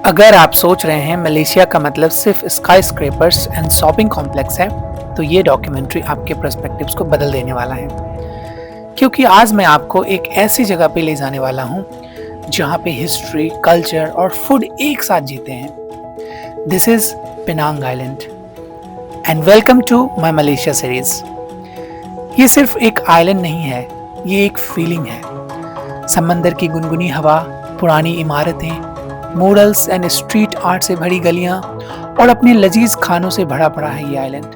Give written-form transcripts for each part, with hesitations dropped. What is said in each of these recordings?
अगर आप सोच रहे हैं मलेशिया का मतलब सिर्फ sky scrapers and shopping complex है, तो ये डॉक्यूमेंट्री आपके पर्सपेक्टिव्स को बदल देने वाला है। क्योंकि आज मैं आपको एक ऐसी जगह पे ले जाने वाला हूँ जहाँ पे हिस्ट्री, कल्चर और फूड एक साथ जीते हैं। This is Penang island and welcome to my Malaysia series. ये सिर्फ एक आइलैंड नहीं है, ये एक फीलिंग है। समंदर की गुनगुनी हवा, पुरानी इमारतें, मॉडल्स एंड स्ट्रीट आर्ट से भरी गलियां और अपने लजीज खानों से भरा पड़ा है ये आइलैंड।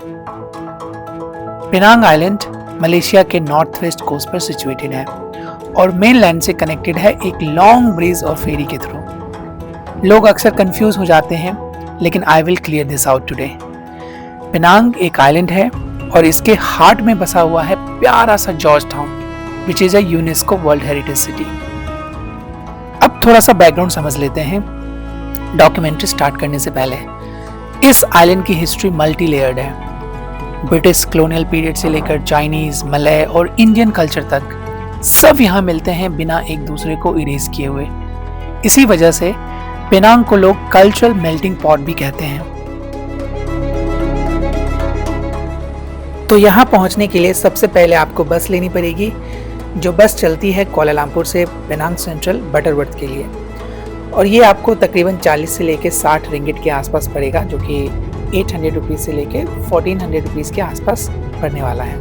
पेनांग आइलैंड मलेशिया के नॉर्थ वेस्ट कोस्ट पर सिचुएटेड है और मेनलैंड से कनेक्टेड है एक लॉन्ग ब्रिज और फेरी के थ्रू। लोग अक्सर कंफ्यूज हो जाते हैं, लेकिन I will clear this out today. Penang एक आइलैंड है और इसके हार्ट में बसा हुआ है प्यारा सा George town, which is a UNESCO world heritage city. अब थोड़ा सा बैकग्राउंड समझ लेते हैं डॉक्यूमेंट्री स्टार्ट करने से पहले। इस आइलैंड की हिस्ट्री मल्टी लेयर्ड है। ब्रिटिश कॉलोनियल पीरियड से लेकर चाइनीज, मलय और इंडियन कल्चर तक सब यहाँ मिलते हैं बिना एक दूसरे को इरेज किए हुए। इसी वजह से पेनांग को लोग कल्चरल मेल्टिंग पॉट भी कहते हैं। तो यहाँ पहुँचने के लिए सबसे पहले आपको बस लेनी पड़ेगी, जो बस चलती है कुआलालंपुर से पेनांग सेंट्रल बटरवर्थ के लिए, और ये आपको तकरीबन 40 से लेके 60 रिंगिट के आसपास पड़ेगा, जो कि 800 रुपीज़ से लेके 1400 रुपीज़ के आसपास पड़ने वाला है।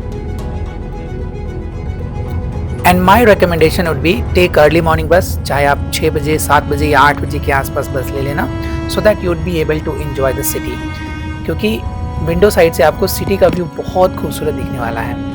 And my recommendation would be take early morning bus, चाहे आप 6 बजे, 7 बजे या 8 बजे के आसपास बस ले लेना, so that you would be able to enjoy the city. क्योंकि विंडो साइड से आपको सिटी का व्यू बहुत खूबसूरत दिखने वाला है।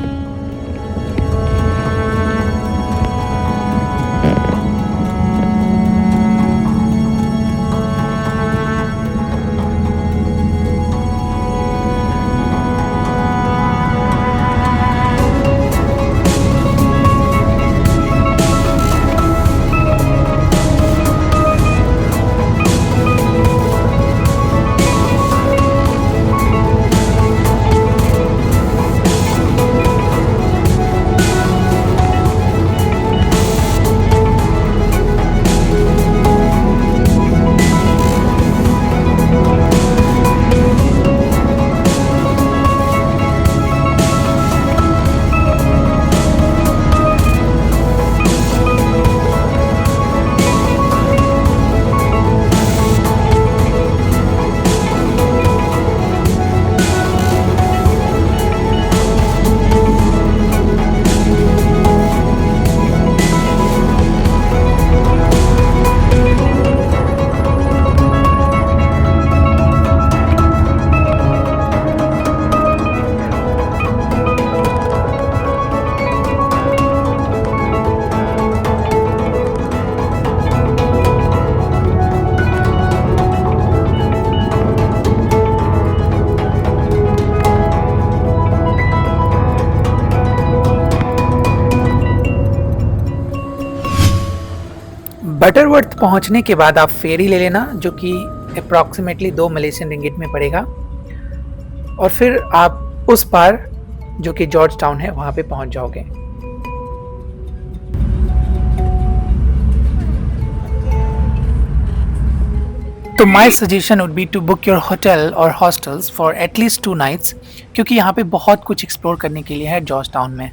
बटरवर्थ पहुंचने के बाद आप फेरी ले लेना, जो कि अप्रॉक्सीमेटली 2 मलेशियन रिंगिट में पड़ेगा, और फिर आप उस पार जो कि जॉर्ज टाउन है वहां पे पहुंच जाओगे। तो my suggestion would be to book your hotel और हॉस्टल्स फॉर एटलीस्ट 2 नाइट्स, क्योंकि यहाँ पे बहुत कुछ एक्सप्लोर करने के लिए है जॉर्ज टाउन में।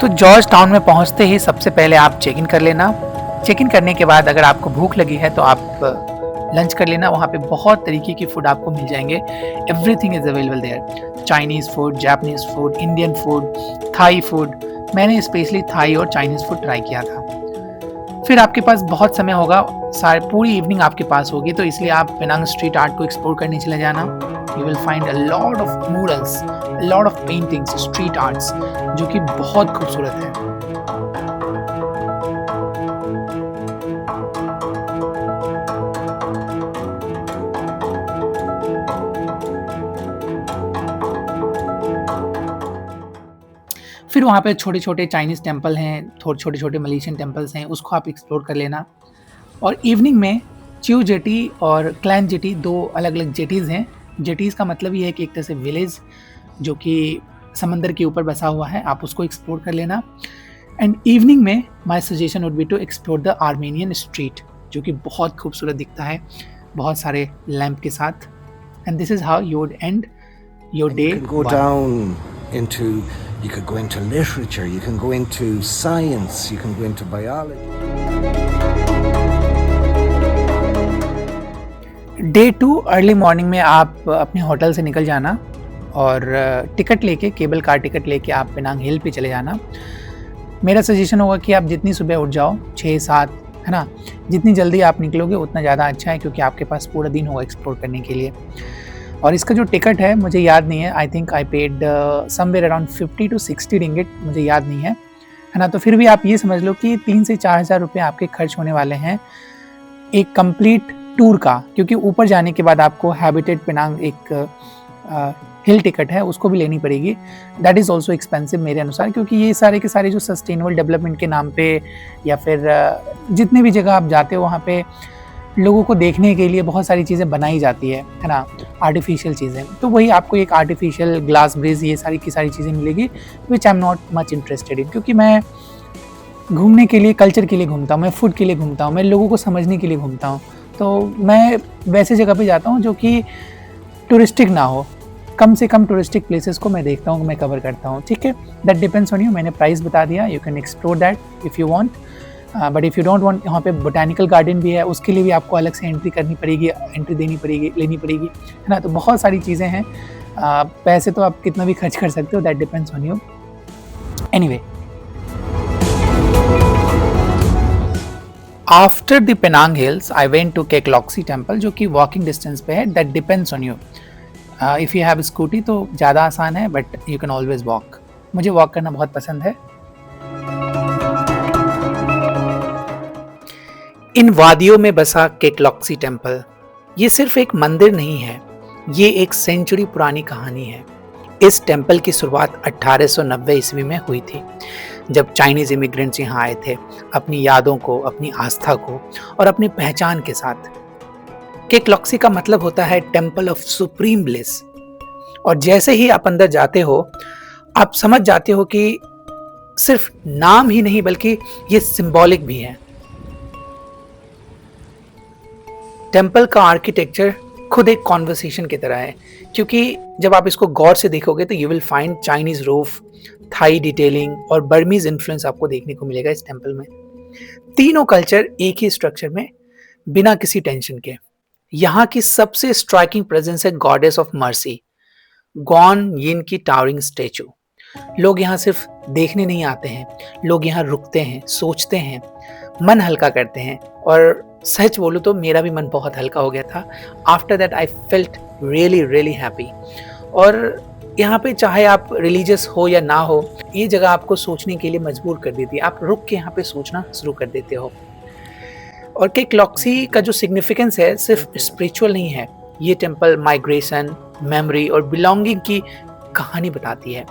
तो जॉर्ज टाउन में पहुंचते ही सबसे पहले आप चेक इन कर लेना। चेक इन करने के बाद अगर आपको भूख लगी है तो आप लंच कर लेना। वहाँ पे बहुत तरीके की फूड आपको मिल जाएंगे। Everything is available there. Chinese food, Japanese food, Indian food, Thai food. मैंने स्पेशली थाई और चाइनीज़ फूड ट्राई किया था। फिर आपके पास बहुत समय होगा, पूरी इवनिंग आपके पास होगी, तो इसलिए आप पेनांग स्ट्रीट आर्ट को एक्सप्लोर करने चले जाना। You will find a lot of murals, a lot of paintings, street arts, जो कि बहुत खूबसूरत है। फिर वहाँ पे छोटे छोटे चाइनीज़ टेम्पल हैं, थोड़े छोटे छोटे मलेशियन टेम्पल्स हैं, उसको आप एक्सप्लोर कर लेना। और इवनिंग में च्यू जेटी और क्लैन जेटी, 2 अलग अलग जेटीज़ हैं। जेटीज़ का मतलब ये है कि एक तरह से विलेज जो कि समंदर के ऊपर बसा हुआ है, आप उसको एक्सप्लोर कर लेना। एंड इवनिंग में my suggestion would be to explore the Armenian street, जो कि बहुत खूबसूरत दिखता है बहुत सारे लैंप के साथ. And this is how you would and your day. You could go into literature, you can go into science, you can go into biology. Day 2 early morning में आप अपने होटल से निकल जाना और टिकट लेके, केबल कार टिकट लेके आप पेनांग हिल पे चले जाना. मेरा सजेशन होगा कि आप जितनी सुबह उठ जाओ, 6-7, है ना, जितनी जल्दी आप निकलोगे उतना ज़्यादा अच्छा है, क्योंकि आपके पास पूरा दिन होगा एक्सप्लोर करने के लिए. और इसका जो टिकट है मुझे याद नहीं है, I think I paid somewhere around 50 to 60 ringgit, मुझे याद नहीं है ना. तो फिर भी आप ये समझ लो कि 3 से 4 हज़ार रुपये आपके खर्च होने वाले हैं एक कंप्लीट टूर का, क्योंकि ऊपर जाने के बाद आपको हैबिटेट पेनांग एक हिल टिकट है उसको भी लेनी पड़ेगी. दैट इज़ ऑल्सो एक्सपेंसिव मेरे अनुसार, क्योंकि ये सारे के सारे जो सस्टेनेबल डेवलपमेंट के नाम पे या फिर जितने भी जगह आप जाते हो वहाँ पे लोगों को देखने के लिए बहुत सारी चीज़ें बनाई जाती है ना, आर्टिफिशियल चीज़ें. तो वही आपको एक आर्टिफिशियल ग्लास ब्रिज, ये सारी की सारी चीज़ें मिलेगी, which I am not much interested in, क्योंकि मैं घूमने के लिए, कल्चर के लिए घूमता हूँ, मैं फूड के लिए घूमता हूँ, मैं लोगों को समझने के लिए घूमता हूँ. तो मैं वैसे जगह पे जाता हूँ जो कि टूरिस्टिक ना हो, कम से कम टूरिस्टिक प्लेसेस को मैं देखता हूँ, मैं कवर करता हूँ. ठीक है, दैट डिपेंड्स ऑन यू. मैंने प्राइस बता दिया, you can explore that if you want, but if you don't want. यहाँ पे बोटैनिकल गार्डन भी है, उसके लिए भी आपको अलग से एंट्री करनी पड़ेगी, एंट्री देनी पड़ेगी, लेनी पड़ेगी, है ना. तो बहुत सारी चीज़ें हैं. पैसे तो आप कितना भी खर्च कर सकते हो, that depends on you. Anyway, after the Penang Hills I went to Kek Lok Si temple, जो कि वॉकिंग डिस्टेंस पे है. That depends on you. If you have scooty तो ज़्यादा आसान है, but you can always walk. मुझे वॉक करना बहुत पसंद है. इन वादियों में बसा केकलॉक्सी टेम्पल, ये सिर्फ एक मंदिर नहीं है, ये एक सेंचुरी पुरानी कहानी है. इस टेम्पल की शुरुआत 1890 ईस्वी में हुई थी, जब चाइनीज इमिग्रेंट्स यहाँ आए थे अपनी यादों को, अपनी आस्था को और अपनी पहचान के साथ. केकलॉक्सी का मतलब होता है टेम्पल ऑफ सुप्रीम ब्लिस. और जैसे ही आप अंदर जाते हो आप समझ जाते हो कि सिर्फ नाम ही नहीं बल्कि ये सिंबॉलिक भी है. टेम्पल का आर्किटेक्चर खुद एक कॉन्वर्सेशन की तरह है, क्योंकि जब आप इसको गौर से देखोगे तो you will find Chinese roof, Thai detailing और बर्मीज इन्फ्लुएंस आपको देखने को मिलेगा इस टेम्पल में. तीनों कल्चर एक ही स्ट्रक्चर में, बिना किसी टेंशन के. यहाँ की सबसे स्ट्राइकिंग प्रेजेंस है गॉडेस ऑफ मर्सी, गॉन यिन की टावरिंग स्टैचू. लोग यहाँ सिर्फ देखने नहीं आते हैं, लोग यहाँ रुकते हैं, सोचते हैं, मन हल्का करते हैं. और सच बोलूँ तो मेरा भी मन बहुत हल्का हो गया था. After that I felt really really happy. और यहाँ पे चाहे आप रिलीजियस हो या ना हो, ये जगह आपको सोचने के लिए मजबूर कर देती है. आप रुक के यहाँ पे सोचना शुरू कर देते हो. और केकलॉक्सी का जो सिग्निफिकेंस है सिर्फ स्पिरिचुअल नहीं है, ये टेम्पल माइग्रेशन, मेमोरी और बिलोंगिंग की कहानी बताती है.